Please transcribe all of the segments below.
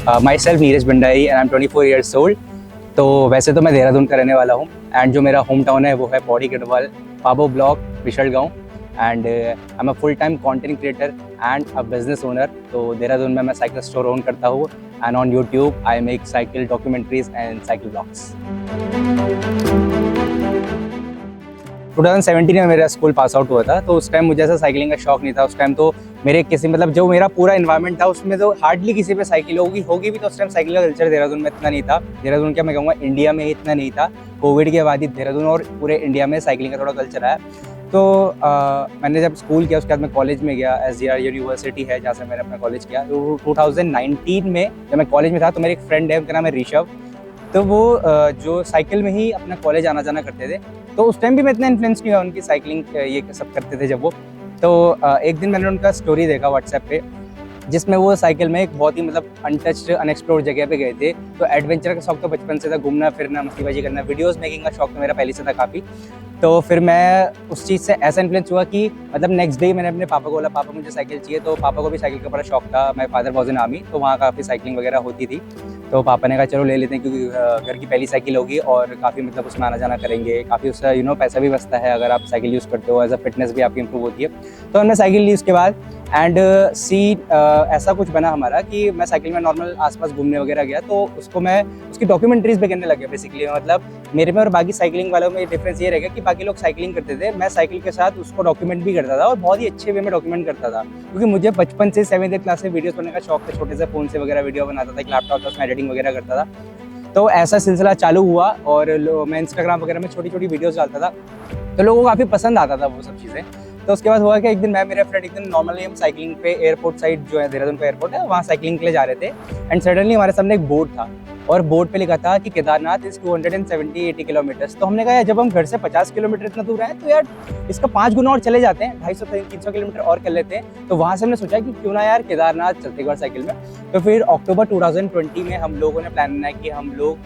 My self Neeraj Bhandari and I am 24 years old. तो वैसे तो मैं देहरादून का रहने वाला हूँ एंड जो मेरा होम टाउन है वो है पौड़ी गढ़वाल पाबो ब्लॉक विशल गाँव and I am a full time content creator and a business owner. तो देहरादून में मैं साइकिल स्टोर ओन करता हूँ and on YouTube I make cycle documentaries and cycle blogs. 2017 में मेरा स्कूल पास आउट हुआ था, तो उस टाइम मुझे ऐसा साइकिलिंग का शौक नहीं था। उस टाइम तो मेरे किसी मतलब जो मेरा पूरा इन्वायरमेंट था उसमें तो हार्डली किसी पे साइकिल होगी भी, तो उस टाइम साइकिल का कल्चर देहरादून में इतना नहीं था। देहरादून क्या मैं कहूँगा इंडिया में इतना नहीं था। कोविड के बाद ही देहरादून और पूरे इंडिया में साइकिलिंग का थोड़ा कल्चर आया। तो मैंने जब स्कूल किया उसके बाद मैं कॉलेज में गया। SGR यूनिवर्सिटी है जहाँ से मैंने अपना कॉलेज किया। तो 2019 में जब मैं कॉलेज में था तो मेरे एक फ्रेंड है, उनका नाम है ऋषभ। तो वो जो साइकिल में ही अपना कॉलेज आना जाना करते थे, तो उस टाइम भी मैं इतना इन्फ्लुएंस नहीं हुआ उनकी साइकिलिंग ये सब करते थे जब वो। तो एक दिन मैंने उनका स्टोरी देखा व्हाट्सएप पे, जिसमें वो साइकिल में एक बहुत ही मतलब अनटच्ड अनएक्सप्लोर्ड जगह पे गए थे। तो एडवेंचर का शौक तो बचपन से था, घूमना फिरना मस्तीबाजी करना, वीडियोस मेकिंग का शौक तो मेरा पहले से था काफ़ी। तो फिर मैं उस चीज़ से ऐसा इन्फ्लुएंस हुआ कि मतलब नेक्स्ट डे मैंने अपने पापा को बोला पापा मुझे साइकिल चाहिए। तो पापा को भी साइकिल का बड़ा शौक था। My father was in army, तो वहाँ काफ़ी साइकिलिंग वगैरह होती थी। तो पापा ने कहा चलो ले लेते हैं क्योंकि घर की पहली साइकिल होगी और काफ़ी मतलब उसमें आना जाना करेंगे, काफ़ी उसका पैसा भी बचता है अगर आप साइकिल यूज़ करते हो। एज अ फिटनेस भी आपकी इंप्रूव होती है। तो हमने साइकिल ली उसके बाद एंड ऐसा कुछ बना हमारा कि मैं साइकिल में नॉर्मल आसपास घूमने वगैरह गया, तो उसको मैं उसकी डॉक्यूमेंट्रीज भी करने लगे बेसिकली। मतलब मेरे में और बाकी साइकिलिंग वालों में डिफरेंस ये रहेगा कि बाकी लोग साइकिलिंग करते थे, मैं साइकिल के साथ उसको डॉक्यूमेंट भी करता था और बहुत ही अच्छे वे में डॉक्यूमेंट करता था। क्योंकि मुझे बचपन से 7th क्लास से वीडियोस बनाने का शौक था। छोटे से फ़ोन से वगैरह वीडियो बनाता था, एक लैपटॉप था उसमें एडिटिंग वगैरह करता था। तो ऐसा सिलसिला चालू हुआ और मैं इंस्टाग्राम वगैरह में छोटी छोटी वीडियोस डालता था, तो लोगों को काफ़ी पसंद आता था वो सब चीज़ें। तो उसके बाद हुआ कि एक दिन मैं मेरे फ्रेंड एकदम नॉर्मली हम साइकिलिंग पे एयरपोर्ट साइड जो है देहरादून का एयरपोर्ट है वहाँ साइकिलिंग के लिए जा रहे थे एंड सडनली हमारे सामने एक बोर्ड था और बोर्ड पे लिखा था कि केदारनाथ इज 270-80 किलोमीटर्स। तो हमने कहा यार जब हम घर से 50 किलोमीटर इतना दूर आए तो यार इसका 5 गुना और चले जाते हैं, 250-300 किलोमीटर और कर लेते हैं। तो वहाँ से हमने सोचा कि क्यों ना यार केदारनाथ चलते एक बार साइकिल में। तो फिर अक्टूबर 2020 में हम लोगों ने प्लान बनाया कि हम लोग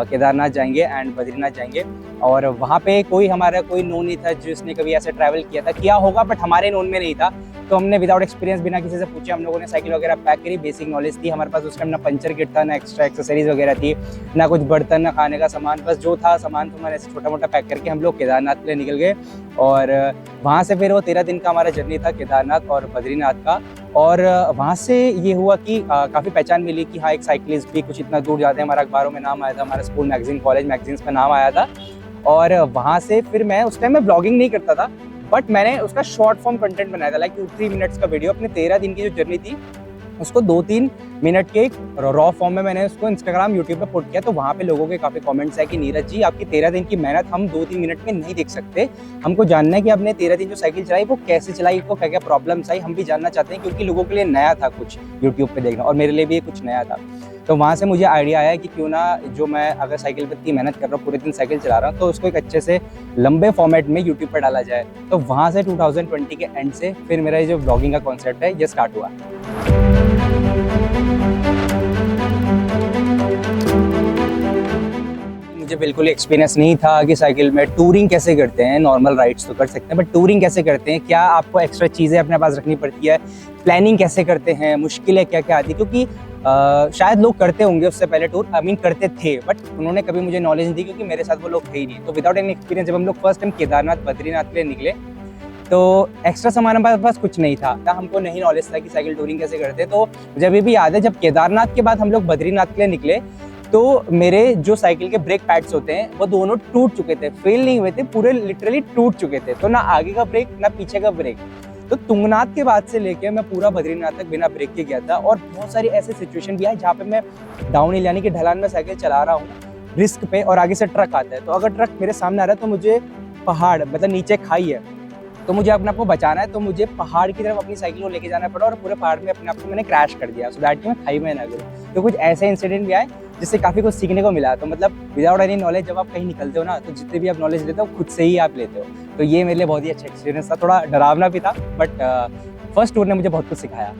केदारनाथ जाएंगे एंड बद्रीनाथ जाएंगे। और वहाँ पे कोई हमारा कोई नोन नहीं था जिसने कभी ऐसे ट्रैवल किया होगा बट हमारे नोन में नहीं था। तो हमने विदाउट एक्सपीरियंस बिना किसी से पूछे हम लोगों ने साइकिल वगैरह पैक करी। बेसिक नॉलेज थी हमारे पास उस टाइम, ना पंचर किट था, ना एक्स्ट्रा एक्सेसरीज वगैरह थी, ना कुछ बर्तन, ना खाने का सामान। बस जो था सामान तो मैंने ऐसे छोटा मोटा पैक करके हम लोग केदारनाथ के लिए निकल गए। और वहाँ से फिर वो 13 दिन का हमारा जर्नी था केदारनाथ और बद्रीनाथ का। और वहाँ से ये हुआ कि काफ़ी पहचान मिली कि हाँ एक साइकिलिस्ट भी कुछ इतना दूर जाते हैं। हमारा अखबारों में नाम आया था, हमारा स्कूल मैगजीन कॉलेज मैगजीन्स में नाम आया था। और वहाँ से फिर मैं उस टाइम में ब्लॉगिंग नहीं करता था बट मैंने उसका शॉर्ट फॉर्म कंटेंट बनाया था, लाइक 2-3 मिनट्स का वीडियो। अपने 13 दिन की जो जर्नी थी उसको 2-3 मिनट के एक रॉ फॉर्म में मैंने उसको इंस्टाग्राम यूट्यूब पे पुट किया। तो वहाँ पे लोगों के काफ़ी कमेंट्स है कि नीरज जी आपकी 13 दिन की मेहनत हम 2-3 मिनट में नहीं देख सकते। हमको जानना है कि आपने 13 दिन जो साइकिल चलाई वो कैसे चलाई, वो क्या क्या प्रॉब्लम्स आई, हम भी जानना चाहते हैं क्योंकि लोगों के लिए नया था कुछ यूट्यूब पे देखना और मेरे लिए भी कुछ नया था। तो वहाँ से मुझे आइडिया आया कि क्यों ना जो मैं अगर साइकिल पर इतनी मेहनत कर रहा हूँ, पूरे दिन साइकिल चला रहा हूँ, तो उसको एक अच्छे से लंबे फॉर्मेट में यूट्यूब पर डाला जाए। तो वहाँ से 2020 के एंड से फिर मेरा ये जो ब्लॉगिंग का कॉन्सेप्ट है ये स्टार्ट हुआ। मुझे बिल्कुल एक्सपीरियंस नहीं था कि साइकिल में टूरिंग कैसे करते हैं। नॉर्मल राइड्स तो कर सकते हैं बट टूरिंग कैसे करते हैं, क्या आपको एक्स्ट्रा चीज़ें अपने पास रखनी पड़ती है, प्लानिंग कैसे करते हैं, मुश्किलें क्या क्या आती है। क्योंकि शायद लोग करते होंगे उससे पहले टूर, करते थे बट उन्होंने कभी मुझे नॉलेज नहीं दी क्योंकि मेरे साथ वो लोग थे ही नहीं। तो विदाउट एनी एक्सपीरियंस जब हम लोग फर्स्ट टाइम केदारनाथ बद्रीनाथ के लिए निकले तो एक्स्ट्रा सामान हमारे पास कुछ नहीं था, हमको नहीं नॉलेज था कि साइकिल टूरिंग कैसे करते। तो जब ये भी याद है जब केदारनाथ के बाद हम लोग बद्रीनाथ के लिए निकले तो मेरे जो साइकिल के ब्रेक पैड्स होते हैं वो दोनों टूट चुके थे, फेल नहीं हुए थे, पूरे लिटरली टूट चुके थे। तो ना आगे का ब्रेक ना पीछे का ब्रेक। तो तुंगनाथ के बाद से लेके मैं पूरा बद्रीनाथ तक बिना ब्रेक के गया था। और बहुत सारी ऐसे सिचुएशन भी आई जहाँ पे मैं डाउन हिल यानी कि ढलान में साइकिल चला रहा हूँ रिस्क पे और आगे से ट्रक आता है। तो अगर ट्रक मेरे सामने आ रहा है तो मुझे पहाड़ मतलब नीचे खाई है तो मुझे अपने आप को बचाना है, तो मुझे पहाड़ की तरफ अपनी साइकिल को लेके जाना पड़ा और पूरे पहाड़ में अपने आप को मैंने क्रैश कर दिया सो दैट कि मैं खाई में ना गिरूं। तो कुछ ऐसे इंसिडेंट भी आए जिससे काफ़ी कुछ सीखने को मिला। तो मतलब विदाउट एनी नॉलेज जब आप कहीं निकलते हो ना तो जितने भी आप नॉलेज लेते हो खुद से ही आप लेते हो। तो ये मेरे लिए बहुत ही अच्छा एक्सपीरियंस था, थोड़ा डरावना भी था बट फर्स्ट टूर ने मुझे बहुत कुछ सिखाया।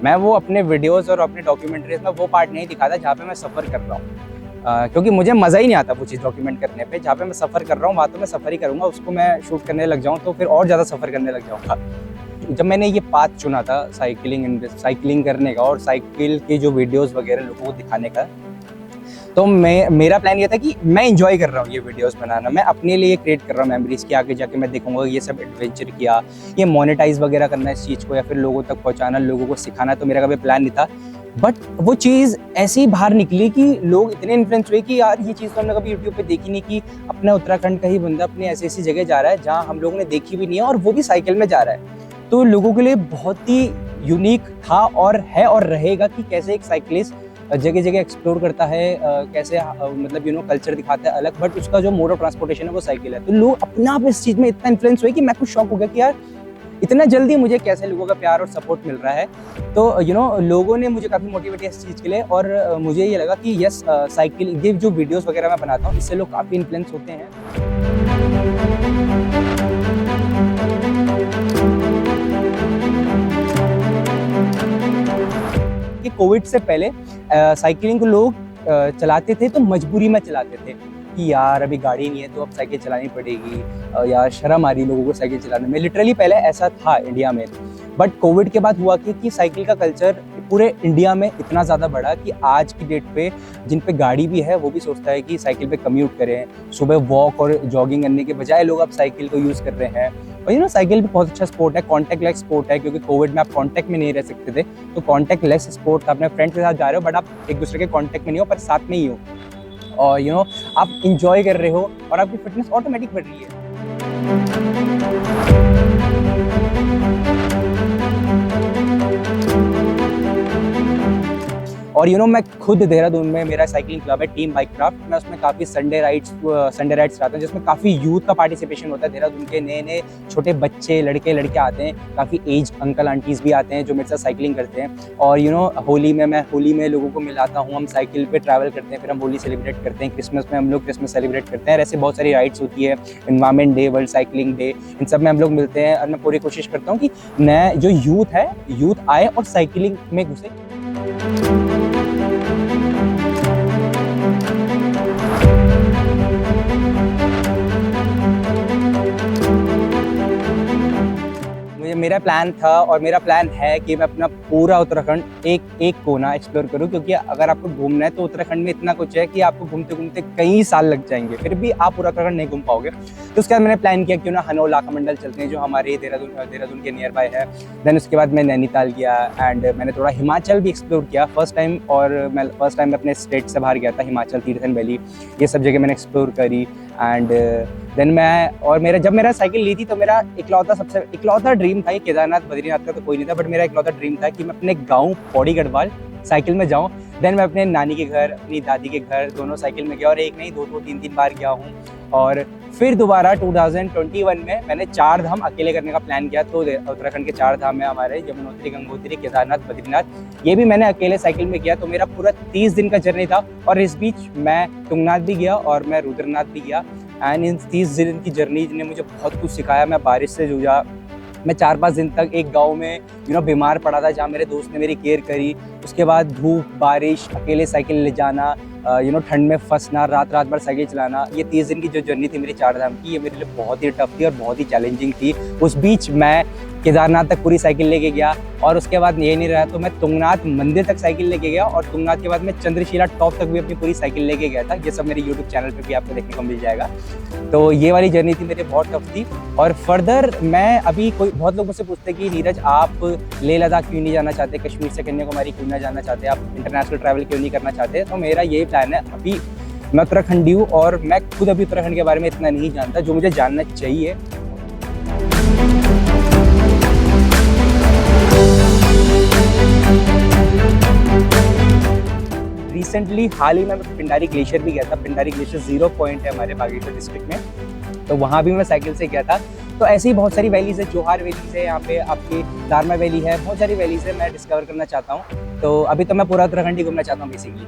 मैं वो अपने वीडियोस और अपने डॉक्यूमेंट्रीज में वो पार्ट नहीं दिखाता जहाँ पे मैं सफ़र कर रहा हूँ। क्योंकि मुझे मज़ा ही नहीं आता वो चीज़ डॉक्यूमेंट करने पे। जहाँ पे मैं सफ़र कर रहा हूँ वहाँ तो मैं सफ़र ही करूँगा, उसको मैं शूट करने लग जाऊँ तो फिर और ज़्यादा सफ़र करने लग जाऊँगा। जब मैंने ये पाथ चुना था साइकिलिंग करने का और साइकिल के जो वीडियोस वगैरह लोगों को दिखाने का, तो मेरा प्लान ये था कि मैं एंजॉय कर रहा हूँ ये वीडियोस बनाना, मैं अपने लिए क्रिएट कर रहा हूँ मेमोरीज़ की। आगे जाके मैं देखूंगा ये सब एडवेंचर किया, ये मोनेटाइज वगैरह करना इस चीज़ को या फिर लोगों तक पहुँचाना, लोगों को सिखाना, तो मेरा कभी प्लान नहीं था। बट वो चीज़ ऐसे ही बाहर निकली कि लोग इतने इन्फ्लुएंस हुए कि यार ये चीज़ तो हमने कभी यूट्यूब पे देखी नहीं कि अपना उत्तराखंड का ही बंदा अपनी ऐसी जगह जा रहा है जहाँ हम लोगों ने देखी भी नहीं है और वो भी साइकिल में जा रहा है। तो लोगों के लिए बहुत ही यूनिक था और है और रहेगा कि कैसे एक साइकिलिस्ट जगह जगह एक्सप्लोर करता है, कैसे मतलब कल्चर दिखाता है अलग, बट उसका जो मोड ऑफ ट्रांसपोर्टेशन है वो साइकिल है। तो लोग अपने आप इस चीज़ में इतना इन्फ्लुएंस हुए कि मैं कुछ शौक हो गया कि यार इतना जल्दी मुझे कैसे लोगों का प्यार और सपोर्ट मिल रहा है। तो लोगों ने मुझे काफ़ी मोटिवेट किया इस चीज़ के लिए और मुझे ये लगा कि यस, साइकिल ये जो वीडियोस वगैरह मैं बनाता हूँ इससे लोग काफ़ी इन्फ्लुएंस होते हैं। कि कोविड से पहले साइकिलिंग को लोग चलाते थे तो मजबूरी में चलाते थे कि यार अभी गाड़ी नहीं है तो अब साइकिल चलानी पड़ेगी, यार शर्म आ रही लोगों को साइकिल चलाने में। लिटरली पहले ऐसा था इंडिया में, बट कोविड के बाद हुआ कि साइकिल का कल्चर पूरे इंडिया में इतना ज़्यादा बढ़ा कि आज की डेट पे जिन पे गाड़ी भी है वो भी सोचता है कि साइकिल पे कम्यूट करें। सुबह वॉक और जॉगिंग करने के बजाय लोग अब साइकिल को यूज़ कर रहे हैं। और साइकिल भी बहुत अच्छा स्पोर्ट है, कॉन्टैक्ट लेस स्पोर्ट है, क्योंकि कोविड में आप कॉन्टैक्ट में नहीं रह सकते थे, तो कॉन्टैक्ट लेस स्पोर्ट था। अपने फ्रेंड्स के साथ जा रहे हो बट आप एक दूसरे के कॉन्टैक्ट में नहीं हो पर साथ में ही हो, और आप इंजॉय कर रहे हो और आपकी फिटनेस ऑटोमेटिक बढ़ रही है। और मैं खुद देहरादून में मेरा साइकिलिंग क्लब है टीम बाइक क्राफ्ट, मैं उसमें काफ़ी संडे राइड्स कराता हूँ जिसमें काफ़ी यूथ का पार्टिसिपेशन होता है। देहरादून के नए छोटे बच्चे लड़के आते हैं, काफ़ी एज अंकल आंटीज़ भी आते हैं जो मेरे साथ साइकिलिंग करते हैं। और होली में लोगों को मिलाता हूँ, हम साइकिल पे ट्रैवल करते हैं, फिर हम होली सेलिब्रेट करते हैं। क्रिसमस में हम लोग क्रिसमस सेलिब्रेट करते हैं। ऐसे बहुत सारी राइड्स होती है, environment day, world cycling day, इन सब में हम लोग मिलते हैं। और मैं पूरी कोशिश करता हूँ कि नया जो यूथ आए और साइकिलिंग में घुसे। मेरा प्लान था और मेरा प्लान है कि मैं अपना पूरा उत्तराखंड एक कोना एक्सप्लोर करूं, क्योंकि अगर आपको घूमना है तो उत्तराखंड में इतना कुछ है कि आपको घूमते घूमते कई साल लग जाएंगे, फिर भी आप पूरा उत्तराखंड नहीं घूम पाओगे। तो उसके बाद मैंने प्लान किया क्यों ना हनोल लाखामंडल चलते हैं जो हमारे देहरादून के नियर बाय है। देन उसके बाद मैं नैनीताल गया एंड मैंने थोड़ा हिमाचल भी एक्सप्लोर किया फर्स्ट टाइम, और मैं फर्स्ट टाइम अपने स्टेट से बाहर गया था। हिमाचल, तीर्थन वैली, ये सब जगह मैंने एक्सप्लोर करी। एंड देन जब मेरा साइकिल ली थी तो मेरा इकलौता ड्रीम था, ये केदारनाथ बद्रीनाथ का तो कोई नहीं था, बट मेरा इकलौता ड्रीम था कि मैं अपने गाँव पौड़ी गढ़वाल साइकिल में जाऊँ। देन मैं अपने नानी के घर, अपनी दादी के घर दोनों साइकिल में गया, और एक नहीं दो 3 बार गया हूँ। और फिर दोबारा 2021 में मैंने 4 धाम अकेले करने का प्लान किया। तो उत्तराखंड के 4 धाम है हमारे, यमुनोत्री, गंगोत्री, केदारनाथ, बद्रीनाथ, ये भी मैंने अकेले साइकिल में किया। तो मेरा पूरा 30 दिन का जर्नी था, और इस बीच मैं तुंगनाथ भी गया और मैं रुद्रनाथ भी गया। एंड इन 30 दिन की जर्नी ने मुझे बहुत कुछ सिखाया। मैं बारिश से जूझा, मैं 4-5 दिन तक एक गांव में बीमार पड़ा था जहाँ मेरे दोस्त ने मेरी केयर करी। उसके बाद धूप, बारिश, अकेले साइकिल ले जाना, ठंड में फंसना, रात भर साइकिल चलाना, ये 30 दिन की जो जर्नी थी मेरी 4 धाम की, ये मेरे लिए बहुत ही टफ थी और बहुत ही चैलेंजिंग थी। उस बीच मैं केदारनाथ तक पूरी साइकिल लेके गया, और उसके बाद ये नहीं रहा तो मैं तुंगनाथ मंदिर तक साइकिल लेके गया, और तुंगनाथ के बाद मैं चंद्रशिला टॉप तक भी अपनी पूरी साइकिल लेके गया था। ये सब मेरे यूट्यूब चैनल पे भी आपको देखने को मिल जाएगा। तो ये वाली जर्नी थी मेरी, बहुत टफ थी। और फर्दर मैं अभी बहुत लोग मुझसे पूछते हैं कि नीरज आप लेह लद्दाख क्यों नहीं जाना चाहते, कश्मीर से कन्याकुमारी क्यों नहीं जाना चाहते, आप इंटरनेशनल ट्रैवल क्यों नहीं करना चाहते। तो मेरा यही प्लान है। अभी मैं उत्तराखंडी हूँ और मैं खुद अभी उत्तराखंड के बारे में इतना नहीं जानता जो मुझे जानना चाहिए। रिसेंटली हाल ही में पिंडारी ग्लेशियर भी गया था। पिंडारी ग्लेशियर 0 पॉइंट है हमारे बागेश्वर डिस्ट्रिक्ट में, तो वहाँ भी मैं साइकिल से गया था। तो ऐसी ही बहुत सारी वैलीज़ है, जोहार वैलीज़ है, यहाँ पे आपकी दारमा वैली है, बहुत सारी वैलीज़ है मैं डिस्कवर करना चाहता हूँ। तो अभी तो मैं पूरा उत्तराखंड ही घूमना चाहता हूँ बेसिकली।